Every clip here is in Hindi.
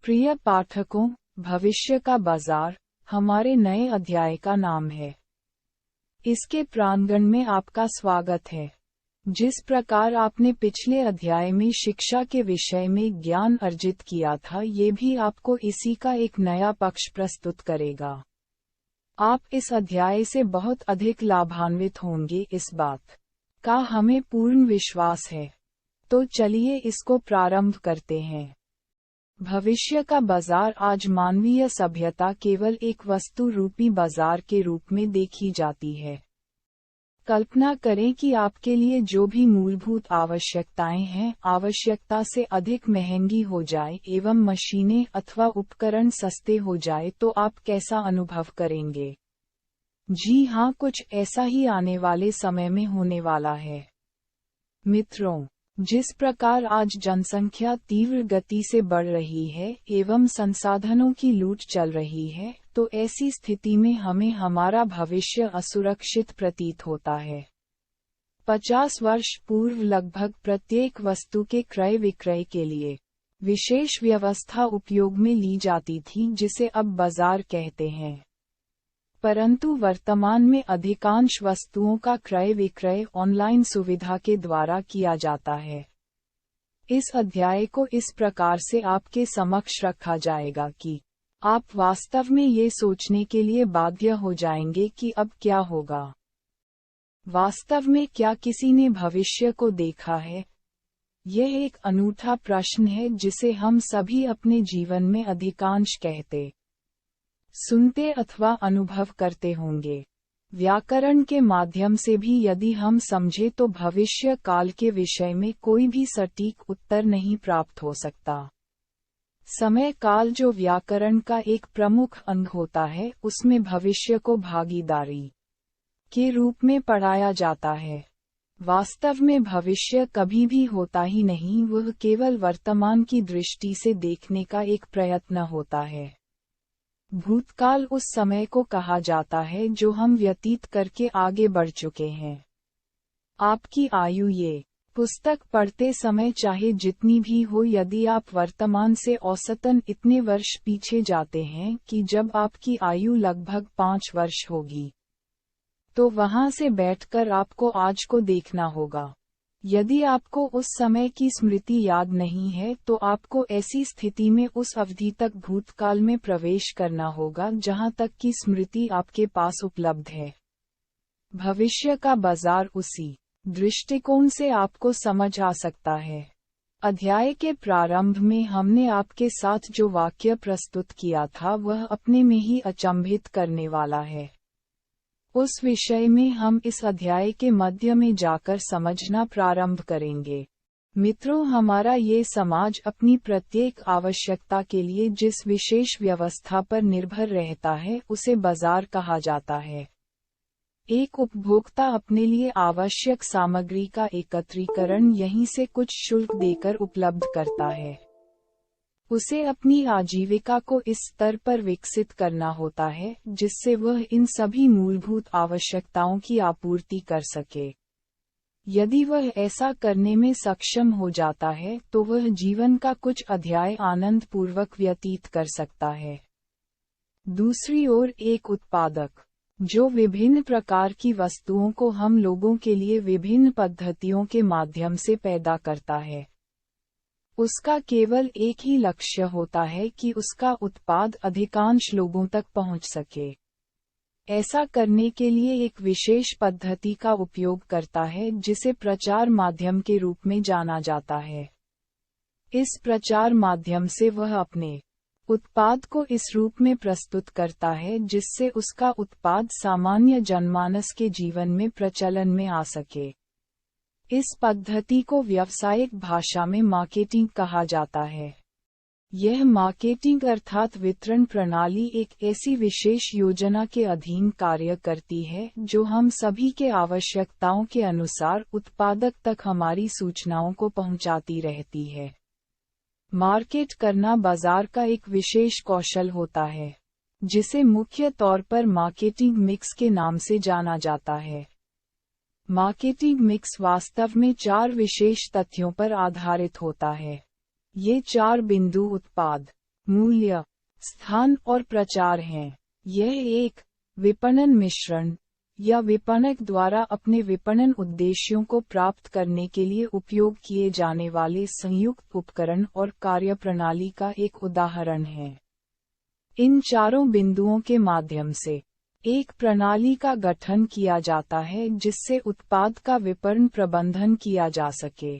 प्रिय पाठकों, भविष्य का बाजार हमारे नए अध्याय का नाम है। इसके प्रांगण में आपका स्वागत है। जिस प्रकार आपने पिछले अध्याय में शिक्षा के विषय में ज्ञान अर्जित किया था, ये भी आपको इसी का एक नया पक्ष प्रस्तुत करेगा। आप इस अध्याय से बहुत अधिक लाभान्वित होंगे, इस बात का हमें पूर्ण विश्वास है। तो चलिए इसको प्रारंभ करते हैं। भविष्य का बाजार आज मानवीय सभ्यता केवल एक वस्तु रूपी बाजार के रूप में देखी जाती है। कल्पना करें कि आपके लिए जो भी मूलभूत आवश्यकताएं हैं, आवश्यकता से अधिक महंगी हो जाए एवं मशीनें अथवा उपकरण सस्ते हो जाए, तो आप कैसा अनुभव करेंगे? जी हाँ, कुछ ऐसा ही आने वाले समय में होने वाला है। मित्रों, जिस प्रकार आज जनसंख्या तीव्र गति से बढ़ रही है एवं संसाधनों की लूट चल रही है, तो ऐसी स्थिति में हमें हमारा भविष्य असुरक्षित प्रतीत होता है। 50 वर्ष पूर्व लगभग प्रत्येक वस्तु के क्रय विक्रय के लिए विशेष व्यवस्था उपयोग में ली जाती थी, जिसे अब बाजार कहते हैं। परंतु वर्तमान में अधिकांश वस्तुओं का क्रय विक्रय ऑनलाइन सुविधा के द्वारा किया जाता है। इस अध्याय को इस प्रकार से आपके समक्ष रखा जाएगा कि आप वास्तव में ये सोचने के लिए बाध्य हो जाएंगे कि अब क्या होगा। वास्तव में क्या किसी ने भविष्य को देखा है? यह एक अनूठा प्रश्न है जिसे हम सभी अपने जीवन में अधिकांश कहते, सुनते अथवा अनुभव करते होंगे। व्याकरण के माध्यम से भी यदि हम समझे तो भविष्य काल के विषय में कोई भी सटीक उत्तर नहीं प्राप्त हो सकता। समय काल जो व्याकरण का एक प्रमुख अंग होता है, उसमें भविष्य को भागीदारी के रूप में पढ़ाया जाता है। वास्तव में भविष्य कभी भी होता ही नहीं, वह केवल वर्तमान की दृष्टि से देखने का एक प्रयत्न होता है। भूतकाल उस समय को कहा जाता है जो हम व्यतीत करके आगे बढ़ चुके हैं। आपकी आयु ये पुस्तक पढ़ते समय चाहे जितनी भी हो, यदि आप वर्तमान से औसतन इतने वर्ष पीछे जाते हैं कि जब आपकी आयु लगभग 5 वर्ष होगी, तो वहां से बैठकर आपको आज को देखना होगा। यदि आपको उस समय की स्मृति याद नहीं है, तो आपको ऐसी स्थिति में उस अवधि तक भूतकाल में प्रवेश करना होगा जहां तक की स्मृति आपके पास उपलब्ध है। भविष्य का बाजार उसी दृष्टिकोण से आपको समझ आ सकता है। अध्याय के प्रारंभ में हमने आपके साथ जो वाक्य प्रस्तुत किया था, वह अपने में ही अचंभित करने वाला है। उस विषय में हम इस अध्याय के मध्य में जाकर समझना प्रारंभ करेंगे। मित्रों, हमारा ये समाज अपनी प्रत्येक आवश्यकता के लिए जिस विशेष व्यवस्था पर निर्भर रहता है, उसे बाजार कहा जाता है। एक उपभोक्ता अपने लिए आवश्यक सामग्री का एकत्रीकरण यहीं से कुछ शुल्क देकर उपलब्ध करता है। उसे अपनी आजीविका को इस स्तर पर विकसित करना होता है जिससे वह इन सभी मूलभूत आवश्यकताओं की आपूर्ति कर सके। यदि वह ऐसा करने में सक्षम हो जाता है, तो वह जीवन का कुछ अध्याय आनंद पूर्वक व्यतीत कर सकता है। दूसरी ओर एक उत्पादक जो विभिन्न प्रकार की वस्तुओं को हम लोगों के लिए विभिन्न पद्धतियों के माध्यम से पैदा करता है, उसका केवल एक ही लक्ष्य होता है कि उसका उत्पाद अधिकांश लोगों तक पहुंच सके। ऐसा करने के लिए एक विशेष पद्धति का उपयोग करता है जिसे प्रचार माध्यम के रूप में जाना जाता है। इस प्रचार माध्यम से वह अपने उत्पाद को इस रूप में प्रस्तुत करता है जिससे उसका उत्पाद सामान्य जनमानस के जीवन में प्रचलन में आ सके। इस पद्धति को व्यावसायिक भाषा में मार्केटिंग कहा जाता है। यह मार्केटिंग अर्थात वितरण प्रणाली एक ऐसी विशेष योजना के अधीन कार्य करती है जो हम सभी के आवश्यकताओं के अनुसार उत्पादक तक हमारी सूचनाओं को पहुंचाती रहती है। मार्केट करना बाजार का एक विशेष कौशल होता है, जिसे मुख्य तौर पर मार्केटिंग मिक्स के नाम से जाना जाता है। मार्केटिंग मिक्स वास्तव में 4 विशेष तथ्यों पर आधारित होता है। ये 4 बिंदु उत्पाद, मूल्य, स्थान और प्रचार हैं। यह एक विपणन मिश्रण या विपणक द्वारा अपने विपणन उद्देश्यों को प्राप्त करने के लिए उपयोग किए जाने वाले संयुक्त उपकरण और कार्यप्रणाली का एक उदाहरण है। इन चारों बिंदुओं के माध्यम से एक प्रणाली का गठन किया जाता है जिससे उत्पाद का विपणन प्रबंधन किया जा सके।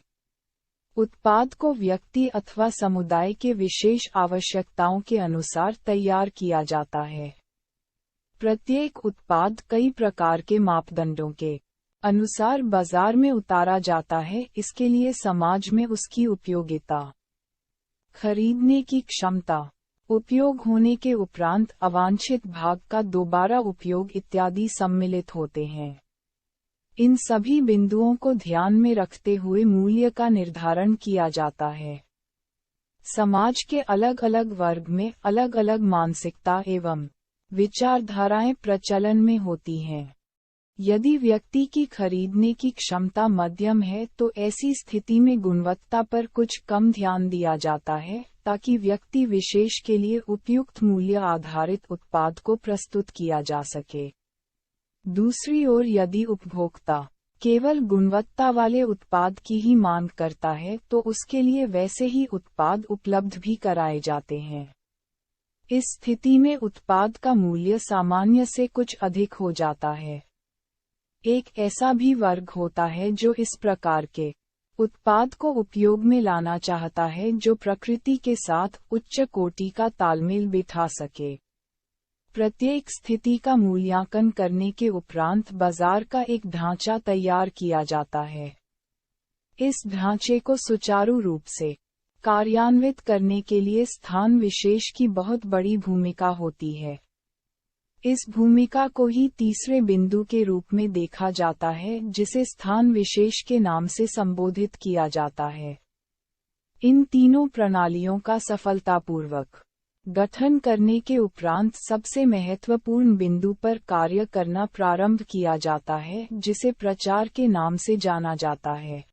उत्पाद को व्यक्ति अथवा समुदाय के विशेष आवश्यकताओं के अनुसार तैयार किया जाता है। प्रत्येक उत्पाद कई प्रकार के मापदंडों के अनुसार बाजार में उतारा जाता है। इसके लिए समाज में उसकी उपयोगिता, खरीदने की क्षमता, उपयोग होने के उपरांत अवांछित भाग का दोबारा उपयोग इत्यादि सम्मिलित होते हैं। इन सभी बिंदुओं को ध्यान में रखते हुए मूल्य का निर्धारण किया जाता है। समाज के अलग अलग वर्ग में अलग अलग मानसिकता एवं विचारधाराएं प्रचलन में होती हैं। यदि व्यक्ति की खरीदने की क्षमता मध्यम है तो ऐसी स्थिति में गुणवत्ता पर कुछ कम ध्यान दिया जाता है ताकि व्यक्ति विशेष के लिए उपयुक्त मूल्य आधारित उत्पाद को प्रस्तुत किया जा सके। दूसरी ओर यदि उपभोक्ता केवल गुणवत्ता वाले उत्पाद की ही मांग करता है तो उसके लिए वैसे ही उत्पाद उपलब्ध भी कराए जाते हैं। इस स्थिति में उत्पाद का मूल्य सामान्य से कुछ अधिक हो जाता है। एक ऐसा भी वर्ग होता है जो इस प्रकार के उत्पाद को उपयोग में लाना चाहता है जो प्रकृति के साथ उच्च कोटि का तालमेल बिठा सके। प्रत्येक स्थिति का मूल्यांकन करने के उपरांत बाजार का एक ढांचा तैयार किया जाता है। इस ढांचे को सुचारू रूप से कार्यान्वित करने के लिए स्थान विशेष की बहुत बड़ी भूमिका होती है। इस भूमिका को ही तीसरे बिंदु के रूप में देखा जाता है जिसे स्थान विशेष के नाम से संबोधित किया जाता है। इन तीनों प्रणालियों का सफलतापूर्वक गठन करने के उपरांत सबसे महत्वपूर्ण बिंदु पर कार्य करना प्रारंभ किया जाता है जिसे प्रचार के नाम से जाना जाता है।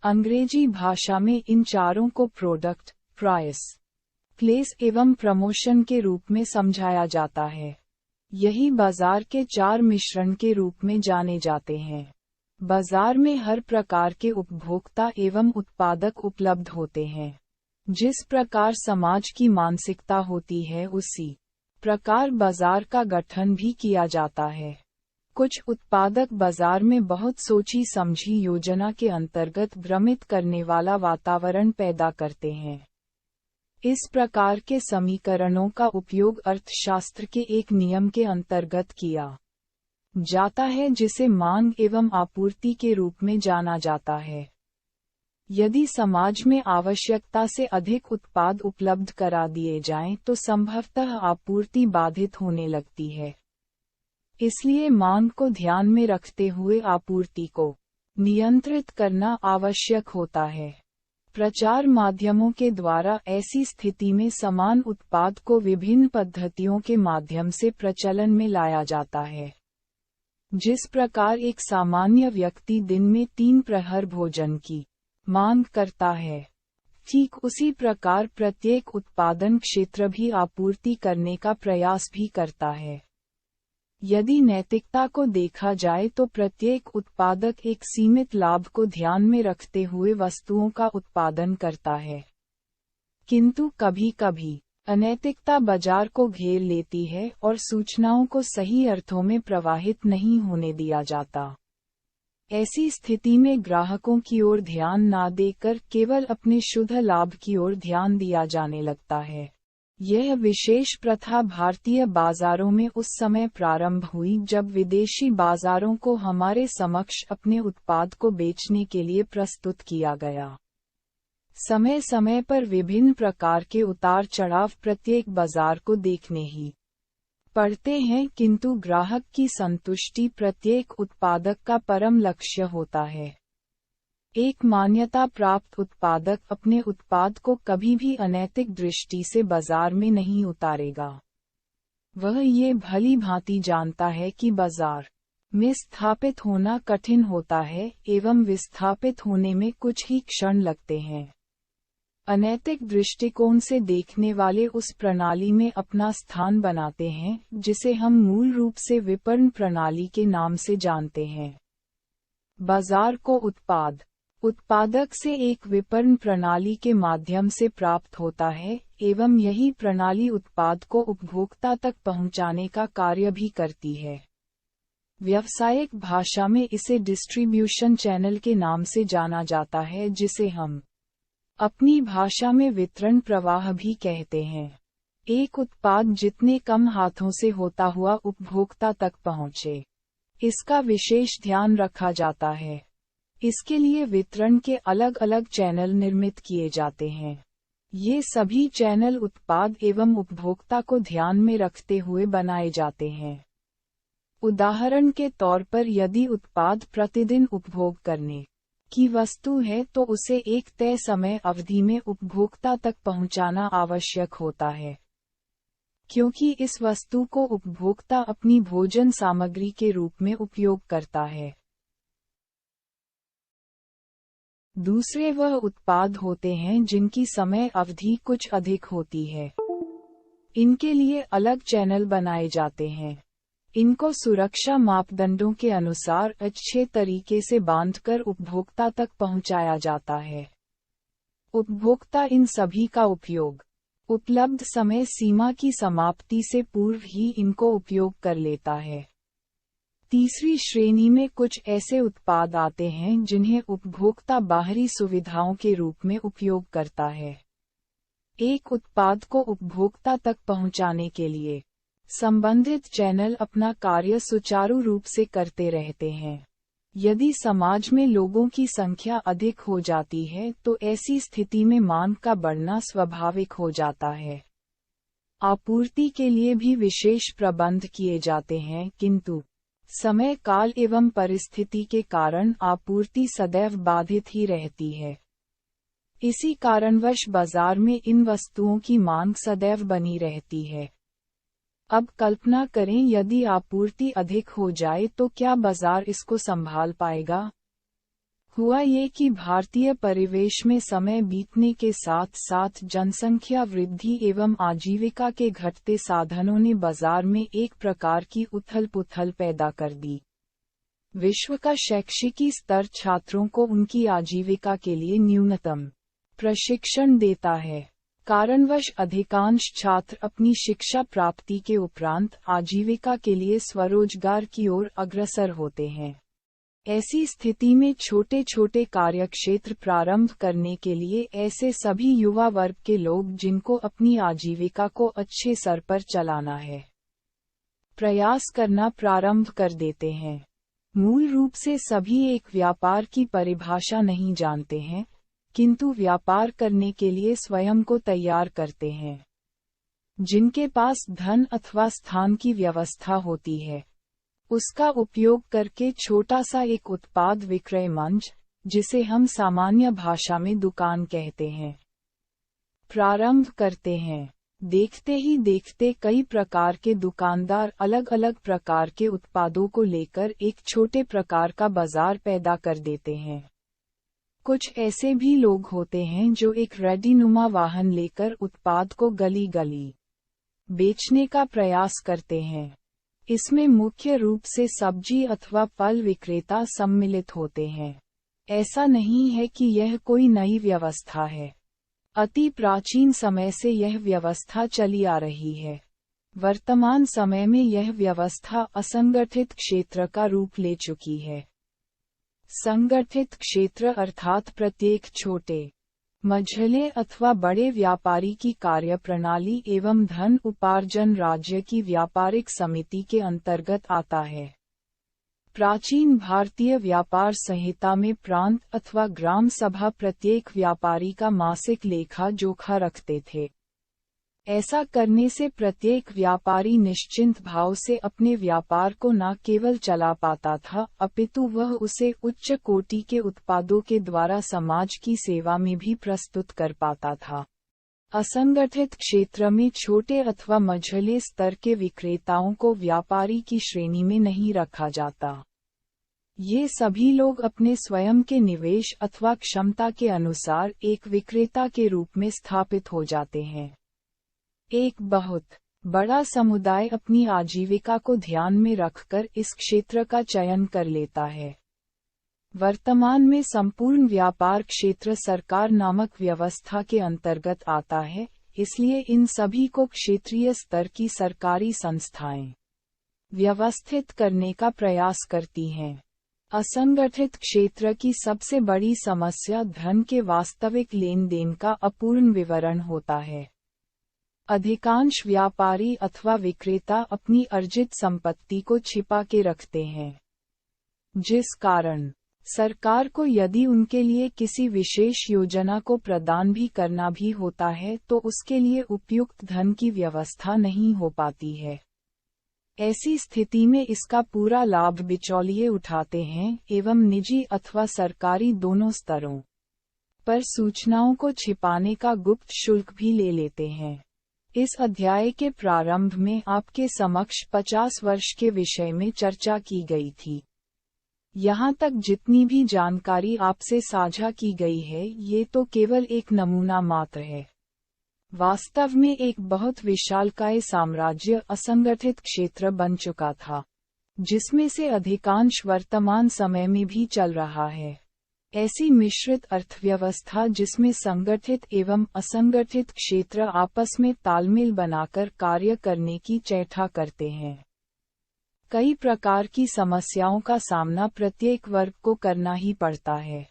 अंग्रेजी भाषा में इन चारों को प्रोडक्ट, प्राइस, प्लेस एवं प्रमोशन के रूप में समझाया जाता है। यही बाजार के चार मिश्रण के रूप में जाने जाते हैं। बाजार में हर प्रकार के उपभोक्ता एवं उत्पादक उपलब्ध होते हैं। जिस प्रकार समाज की मानसिकता होती है उसी प्रकार बाजार का गठन भी किया जाता है। कुछ उत्पादक बाजार में बहुत सोची समझी योजना के अंतर्गत भ्रमित करने वाला वातावरण पैदा करते हैं। इस प्रकार के समीकरणों का उपयोग अर्थशास्त्र के एक नियम के अंतर्गत किया जाता है जिसे मांग एवं आपूर्ति के रूप में जाना जाता है। यदि समाज में आवश्यकता से अधिक उत्पाद उपलब्ध करा दिए जाएं तो संभवतः आपूर्ति बाधित होने लगती है। इसलिए मांग को ध्यान में रखते हुए आपूर्ति को नियंत्रित करना आवश्यक होता है। प्रचार माध्यमों के द्वारा ऐसी स्थिति में समान उत्पाद को विभिन्न पद्धतियों के माध्यम से प्रचलन में लाया जाता है। जिस प्रकार एक सामान्य व्यक्ति दिन में 3 प्रहर भोजन की मांग करता है, ठीक उसी प्रकार प्रत्येक उत्पादन क्षेत्र भी आपूर्ति करने का प्रयास भी करता है। यदि नैतिकता को देखा जाए तो प्रत्येक उत्पादक एक सीमित लाभ को ध्यान में रखते हुए वस्तुओं का उत्पादन करता है। किंतु कभी कभी अनैतिकता बाजार को घेर लेती है और सूचनाओं को सही अर्थों में प्रवाहित नहीं होने दिया जाता। ऐसी स्थिति में ग्राहकों की ओर ध्यान न देकर केवल अपने शुद्ध लाभ की ओर ध्यान दिया जाने लगता है। यह विशेष प्रथा भारतीय बाजारों में उस समय प्रारंभ हुई जब विदेशी बाजारों को हमारे समक्ष अपने उत्पाद को बेचने के लिए प्रस्तुत किया गया। समय समय पर विभिन्न प्रकार के उतार चढ़ाव प्रत्येक बाजार को देखने ही पड़ते हैं, किंतु ग्राहक की संतुष्टि प्रत्येक उत्पादक का परम लक्ष्य होता है। एक मान्यता प्राप्त उत्पादक अपने उत्पाद को कभी भी अनैतिक दृष्टि से बाजार में नहीं उतारेगा। वह ये भली भांति जानता है कि बाजार में स्थापित होना कठिन होता है एवं विस्थापित होने में कुछ ही क्षण लगते हैं। अनैतिक दृष्टिकोण से देखने वाले उस प्रणाली में अपना स्थान बनाते हैं जिसे हम मूल रूप से विपणन प्रणाली के नाम से जानते हैं। बाजार को उत्पादक से एक विपणन प्रणाली के माध्यम से प्राप्त होता है एवं यही प्रणाली उत्पाद को उपभोक्ता तक पहुंचाने का कार्य भी करती है। व्यावसायिक भाषा में इसे डिस्ट्रीब्यूशन चैनल के नाम से जाना जाता है, जिसे हम अपनी भाषा में वितरण प्रवाह भी कहते हैं। एक उत्पाद जितने कम हाथों से होता हुआ उपभोक्ता तक पहुंचे, इसका विशेष ध्यान रखा जाता है। इसके लिए वितरण के अलग अलग चैनल निर्मित किए जाते हैं। ये सभी चैनल उत्पाद एवं उपभोक्ता को ध्यान में रखते हुए बनाए जाते हैं। उदाहरण के तौर पर यदि उत्पाद प्रतिदिन उपभोग करने की वस्तु है तो उसे एक तय समय अवधि में उपभोक्ता तक पहुंचाना आवश्यक होता है, क्योंकि इस वस्तु को उपभोक्ता अपनी भोजन सामग्री के रूप में उपयोग करता है। दूसरे वह उत्पाद होते हैं जिनकी समय अवधि कुछ अधिक होती है। इनके लिए अलग चैनल बनाए जाते हैं। इनको सुरक्षा मापदंडों के अनुसार अच्छे तरीके से बांधकर उपभोक्ता तक पहुंचाया जाता है। उपभोक्ता इन सभी का उपयोग उपलब्ध समय सीमा की समाप्ति से पूर्व ही इनको उपयोग कर लेता है। तीसरी श्रेणी में कुछ ऐसे उत्पाद आते हैं जिन्हें उपभोक्ता बाहरी सुविधाओं के रूप में उपयोग करता है। एक उत्पाद को उपभोक्ता तक पहुंचाने के लिए संबंधित चैनल अपना कार्य सुचारू रूप से करते रहते हैं। यदि समाज में लोगों की संख्या अधिक हो जाती है तो ऐसी स्थिति में मांग का बढ़ना स्वाभाविक हो जाता है। आपूर्ति के लिए भी विशेष प्रबंध किए जाते हैं, किंतु समय काल एवं परिस्थिति के कारण आपूर्ति सदैव बाधित ही रहती है। इसी कारणवश बाजार में इन वस्तुओं की मांग सदैव बनी रहती है। अब कल्पना करें यदि आपूर्ति अधिक हो जाए तो क्या बाजार इसको संभाल पाएगा? हुआ ये कि भारतीय परिवेश में समय बीतने के साथ साथ जनसंख्या वृद्धि एवं आजीविका के घटते साधनों ने बाजार में एक प्रकार की उथल-पुथल पैदा कर दी। विश्व का शैक्षिकी स्तर छात्रों को उनकी आजीविका के लिए न्यूनतम प्रशिक्षण देता है। कारणवश अधिकांश छात्र अपनी शिक्षा प्राप्ति के उपरांत आजीविका के लिए स्वरोजगार की ओर अग्रसर होते हैं। ऐसी स्थिति में छोटे छोटे कार्यक्षेत्र प्रारंभ करने के लिए ऐसे सभी युवा वर्ग के लोग जिनको अपनी आजीविका को अच्छे स्तर पर चलाना है, प्रयास करना प्रारंभ कर देते हैं। मूल रूप से सभी एक व्यापार की परिभाषा नहीं जानते हैं, किंतु व्यापार करने के लिए स्वयं को तैयार करते हैं। जिनके पास धन अथवा स्थान की व्यवस्था होती है, उसका उपयोग करके छोटा सा एक उत्पाद विक्रय मंच, जिसे हम सामान्य भाषा में दुकान कहते हैं, प्रारंभ करते हैं। देखते ही देखते कई प्रकार के दुकानदार अलग अलग प्रकार के उत्पादों को लेकर एक छोटे प्रकार का बाजार पैदा कर देते हैं। कुछ ऐसे भी लोग होते हैं जो एक रेडीनुमा वाहन लेकर उत्पाद को गली गली बेचने का प्रयास करते हैं। इसमें मुख्य रूप से सब्जी अथवा फल विक्रेता सम्मिलित होते हैं। ऐसा नहीं है कि यह कोई नई व्यवस्था है। अति प्राचीन समय से यह व्यवस्था चली आ रही है। वर्तमान समय में यह व्यवस्था असंगठित क्षेत्र का रूप ले चुकी है। संगठित क्षेत्र अर्थात प्रत्येक छोटे, मझले अथवा बड़े व्यापारी की कार्यप्रणाली एवं धन उपार्जन राज्य की व्यापारिक समिति के अंतर्गत आता है। प्राचीन भारतीय व्यापार संहिता में प्रांत अथवा ग्राम सभा प्रत्येक व्यापारी का मासिक लेखा जोखा रखते थे। ऐसा करने से प्रत्येक व्यापारी निश्चिंत भाव से अपने व्यापार को न केवल चला पाता था, अपितु वह उसे उच्च कोटि के उत्पादों के द्वारा समाज की सेवा में भी प्रस्तुत कर पाता था। असंगठित क्षेत्र में छोटे अथवा मझले स्तर के विक्रेताओं को व्यापारी की श्रेणी में नहीं रखा जाता। ये सभी लोग अपने स्वयं के निवेश अथवा क्षमता के अनुसार एक विक्रेता के रूप में स्थापित हो जाते हैं। एक बहुत बड़ा समुदाय अपनी आजीविका को ध्यान में रखकर इस क्षेत्र का चयन कर लेता है। वर्तमान में संपूर्ण व्यापार क्षेत्र सरकार नामक व्यवस्था के अंतर्गत आता है, इसलिए इन सभी को क्षेत्रीय स्तर की सरकारी संस्थाएं व्यवस्थित करने का प्रयास करती हैं। असंगठित क्षेत्र की सबसे बड़ी समस्या धन के वास्तविक लेन देन का अपूर्ण विवरण होता है। अधिकांश व्यापारी अथवा विक्रेता अपनी अर्जित संपत्ति को छिपा के रखते हैं, जिस कारण सरकार को यदि उनके लिए किसी विशेष योजना को प्रदान भी करना भी होता है तो उसके लिए उपयुक्त धन की व्यवस्था नहीं हो पाती है। ऐसी स्थिति में इसका पूरा लाभ बिचौलिए उठाते हैं एवं निजी अथवा सरकारी दोनों स्तरों पर सूचनाओं को छिपाने का गुप्त शुल्क भी ले लेते हैं। इस अध्याय के प्रारंभ में आपके समक्ष 50 वर्ष के विषय में चर्चा की गई थी। यहाँ तक जितनी भी जानकारी आपसे साझा की गई है ये तो केवल एक नमूना मात्र है। वास्तव में एक बहुत विशालकाय साम्राज्य असंगठित क्षेत्र बन चुका था, जिसमें से अधिकांश वर्तमान समय में भी चल रहा है। ऐसी मिश्रित अर्थव्यवस्था जिसमें संगठित एवं असंगठित क्षेत्र आपस में तालमेल बनाकर कार्य करने की चेष्टा करते हैं। कई प्रकार की समस्याओं का सामना प्रत्येक वर्ग को करना ही पड़ता है।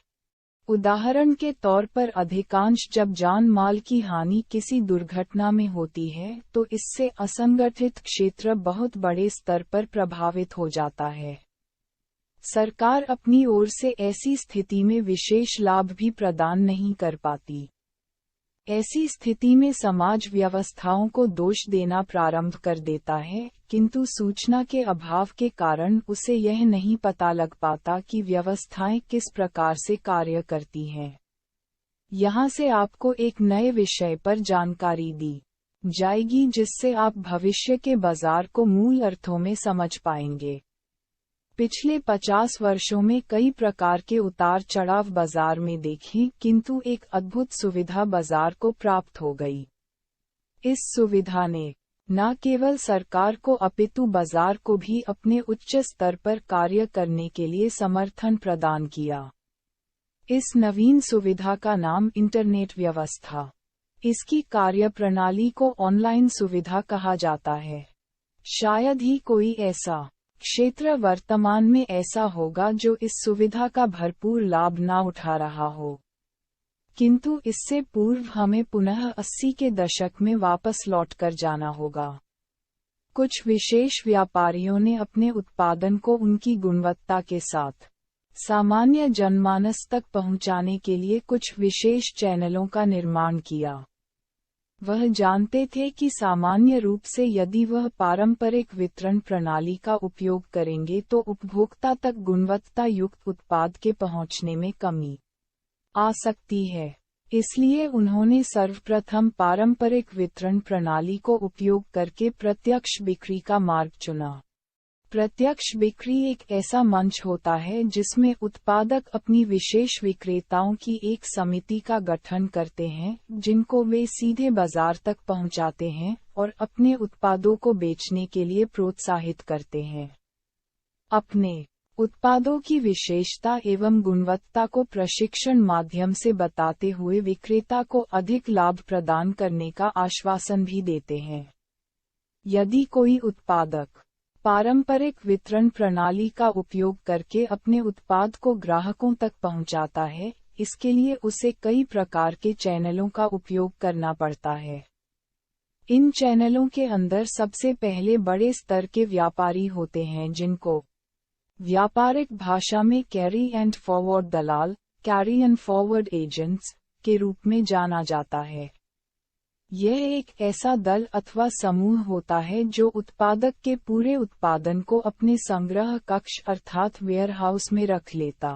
उदाहरण के तौर पर अधिकांश जब जान माल की हानि किसी दुर्घटना में होती है तो इससे असंगठित क्षेत्र बहुत बड़े स्तर पर प्रभावित हो जाता है। सरकार अपनी ओर से ऐसी स्थिति में विशेष लाभ भी प्रदान नहीं कर पाती। ऐसी स्थिति में समाज व्यवस्थाओं को दोष देना प्रारंभ कर देता है, किंतु सूचना के अभाव के कारण उसे यह नहीं पता लग पाता कि व्यवस्थाएं किस प्रकार से कार्य करती हैं। यहाँ से आपको एक नए विषय पर जानकारी दी जाएगी जिससे आप भविष्य के बाजार को मूल अर्थों में समझ पाएंगे। पिछले 50 वर्षों में कई प्रकार के उतार चढ़ाव बाजार में देखे, किंतु एक अद्भुत सुविधा बाजार को प्राप्त हो गई। इस सुविधा ने न केवल सरकार को अपितु बाजार को भी अपने उच्च स्तर पर कार्य करने के लिए समर्थन प्रदान किया। इस नवीन सुविधा का नाम इंटरनेट व्यवस्था, इसकी कार्यप्रणाली को ऑनलाइन सुविधा कहा जाता है। शायद ही कोई ऐसा क्षेत्र वर्तमान में ऐसा होगा जो इस सुविधा का भरपूर लाभ न उठा रहा हो। किंतु इससे पूर्व हमें पुनः 80 के दशक में वापस लौटकर जाना होगा। कुछ विशेष व्यापारियों ने अपने उत्पादन को उनकी गुणवत्ता के साथ सामान्य जनमानस तक पहुंचाने के लिए कुछ विशेष चैनलों का निर्माण किया। वह जानते थे कि सामान्य रूप से यदि वह पारंपरिक वितरण प्रणाली का उपयोग करेंगे तो उपभोक्ता तक गुणवत्ता युक्त उत्पाद के पहुंचने में कमी आ सकती है। इसलिए उन्होंने सर्वप्रथम पारंपरिक वितरण प्रणाली को उपयोग करके प्रत्यक्ष बिक्री का मार्ग चुना। प्रत्यक्ष बिक्री एक ऐसा मंच होता है जिसमें उत्पादक अपनी विशेष विक्रेताओं की एक समिति का गठन करते हैं, जिनको वे सीधे बाजार तक पहुंचाते हैं और अपने उत्पादों को बेचने के लिए प्रोत्साहित करते हैं। अपने उत्पादों की विशेषता एवं गुणवत्ता को प्रशिक्षण माध्यम से बताते हुए विक्रेता को अधिक लाभ प्रदान करने का आश्वासन भी देते हैं। यदि कोई उत्पादक पारंपरिक वितरण प्रणाली का उपयोग करके अपने उत्पाद को ग्राहकों तक पहुंचाता है, इसके लिए उसे कई प्रकार के चैनलों का उपयोग करना पड़ता है। इन चैनलों के अंदर सबसे पहले बड़े स्तर के व्यापारी होते हैं, जिनको व्यापारिक भाषा में carry and forward Dalal, carry and forward agents के रूप में जाना जाता है। यह एक ऐसा दल अथवा समूह होता है जो उत्पादक के पूरे उत्पादन को अपने संग्रह कक्ष अर्थात वेयरहाउस में रख लेता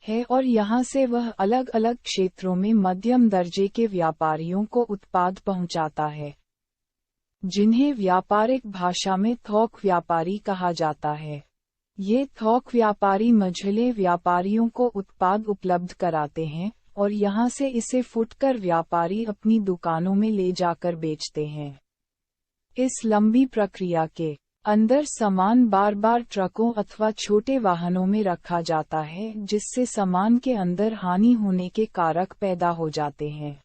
है और यहाँ से वह अलग अलग क्षेत्रों में मध्यम दर्जे के व्यापारियों को उत्पाद पहुँचाता है, जिन्हें व्यापारिक भाषा में थोक व्यापारी कहा जाता है। ये थोक व्यापारी मझले व्यापारियों को उत्पाद उपलब्ध कराते हैं और यहाँ से इसे फुटकर व्यापारी अपनी दुकानों में ले जाकर बेचते हैं। इस लंबी प्रक्रिया के अंदर सामान बार बार ट्रकों अथवा छोटे वाहनों में रखा जाता है, जिससे सामान के अंदर हानि होने के कारक पैदा हो जाते हैं।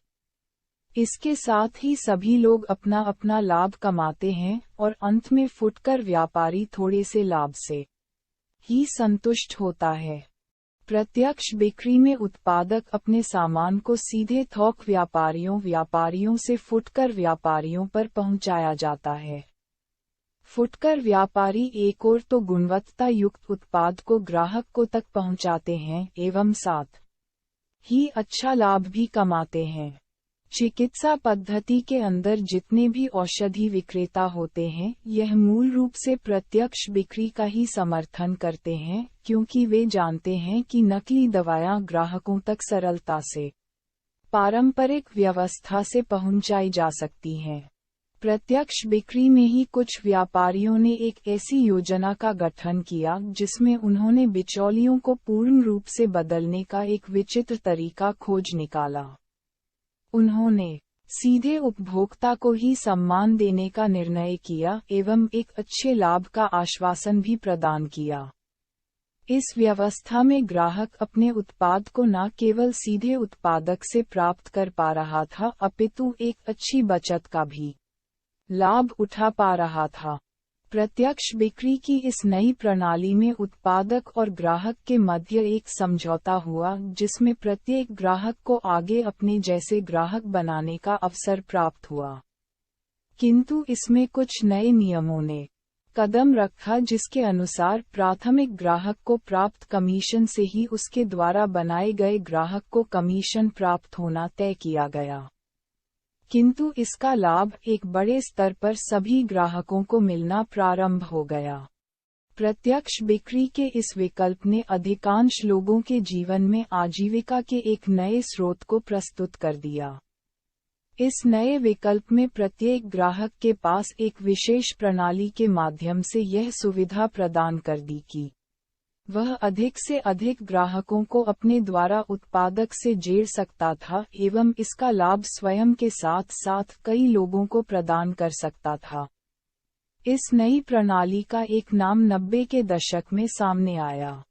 इसके साथ ही सभी लोग अपना अपना लाभ कमाते हैं और अंत में फुटकर व्यापारी थोड़े से लाभ से ही संतुष्ट होता है। प्रत्यक्ष बिक्री में उत्पादक अपने सामान को सीधे थोक व्यापारियों से फुटकर व्यापारियों पर पहुंचाया जाता है। फुटकर व्यापारी एक और तो गुणवत्ता युक्त उत्पाद को ग्राहक को तक पहुंचाते हैं एवं साथ ही अच्छा लाभ भी कमाते हैं। चिकित्सा पद्धति के अंदर जितने भी औषधि विक्रेता होते हैं, यह मूल रूप से प्रत्यक्ष बिक्री का ही समर्थन करते हैं, क्योंकि वे जानते हैं कि नकली दवाएं ग्राहकों तक सरलता से पारंपरिक व्यवस्था से पहुंचाई जा सकती हैं। प्रत्यक्ष बिक्री में ही कुछ व्यापारियों ने एक ऐसी योजना का गठन किया जिसमें उन्होंने बिचौलियों को पूर्ण रूप से बदलने का एक विचित्र तरीका खोज निकाला। उन्होंने सीधे उपभोक्ता को ही सम्मान देने का निर्णय किया एवं एक अच्छे लाभ का आश्वासन भी प्रदान किया। इस व्यवस्था में ग्राहक अपने उत्पाद को न केवल सीधे उत्पादक से प्राप्त कर पा रहा था, अपितु एक अच्छी बचत का भी लाभ उठा पा रहा था। प्रत्यक्ष बिक्री की इस नई प्रणाली में उत्पादक और ग्राहक के मध्य एक समझौता हुआ, जिसमें प्रत्येक ग्राहक को आगे अपने जैसे ग्राहक बनाने का अवसर प्राप्त हुआ। किंतु इसमें कुछ नए नियमों ने कदम रखा, जिसके अनुसार प्राथमिक ग्राहक को प्राप्त कमीशन से ही उसके द्वारा बनाए गए ग्राहक को कमीशन प्राप्त होना तय किया गया। किंतु इसका लाभ एक बड़े स्तर पर सभी ग्राहकों को मिलना प्रारंभ हो गया। प्रत्यक्ष बिक्री के इस विकल्प ने अधिकांश लोगों के जीवन में आजीविका के एक नए स्रोत को प्रस्तुत कर दिया। इस नए विकल्प में प्रत्येक ग्राहक के पास एक विशेष प्रणाली के माध्यम से यह सुविधा प्रदान कर दी कि वह अधिक से अधिक ग्राहकों को अपने द्वारा उत्पादक से जोड़ सकता था एवं इसका लाभ स्वयं के साथ साथ कई लोगों को प्रदान कर सकता था। इस नई प्रणाली का एक नाम 90 के दशक में सामने आया।